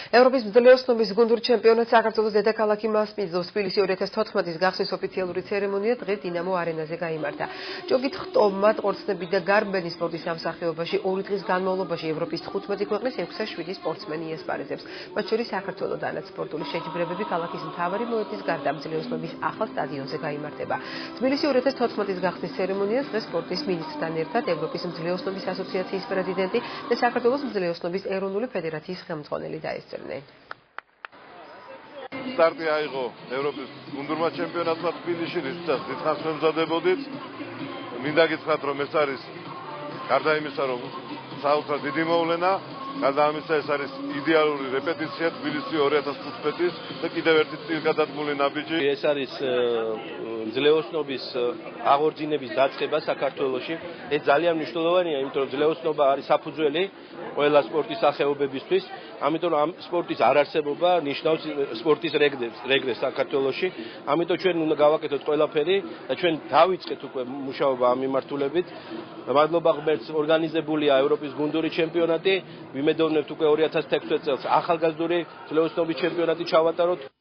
ევროპის მძლეოსნობის გუნდურ ჩემპიონატს საქართველოს დედაქალაქი მასპინძლობს. თბილისი 2014-ის გახსნის ოფიციალური ცერემონია დღეს დინამო არენაზე გაიმართა. ჯოგით ხტომმა ყორცნები და გარბენი სპორტის სამსახიობაში 2 დღის განმავლობაში ევროპის 15 ქვეყნის 607 სპორტსმენი იესპარეზებს. მათ შორის საქართველოდანაც სპორტული შეჯიბრებები ქალაქის მთავარი მოედნის გარდა მძლეოსნობის ახალ სტადიონზე გაიმართება. თბილისი 2014-ის გახსნის ცერემონიას დღეს სპორტის მინისტრთან ერთად ევროპის მძლეოსნობის ასოციაციის პრეზიდენტი და საქართველოს მძლეოსნობის ეროვნული ფედერაციის ხელმძღვანელი დაესწრნენ. სტარტი აიღო ევროპის გუნდურმა ჩემპიონატმა თბილისში, რისთვისაც დიდხანს მემზადებოდით. მინდა გითხრათ, რომ ეს არის გარდა იმისა, რომ საოცრად დიდი მოვლენა, გარდა ამისა ეს არის იდეალური რეპეტიცია თბილისი 2015-ის და კიდევ ერთი წილგადადგმული ნაბიჯი. ეს არის მძლეოსნობის აღორძინების დაწყება საქართველოში. ეს ძალიან მნიშვნელოვანია, იმიტომ რომ მძლეოსნობა არის საფუძველი ყველა სპორტის სახეობებისთვის. ამიტომ ამ სპორტის არარსებობა ნიშნავს სპორტის რეგრესს საქართველოში. ამიტომ ჩვენ უნდა გავაკეთოთ ყველაფერი და ჩვენ დავიწყეთ უკვე მუშაობა ამ მიმართულებით. მადლობა ღმერთს, ორგანიზებულია ევროპის გუნდური ჩემპიონატი. ვიმედოვნებთ უკვე 2016 წელს ახალგაზრდული მძლეოსნობის ჩემპიონატი ჩავატაროთ.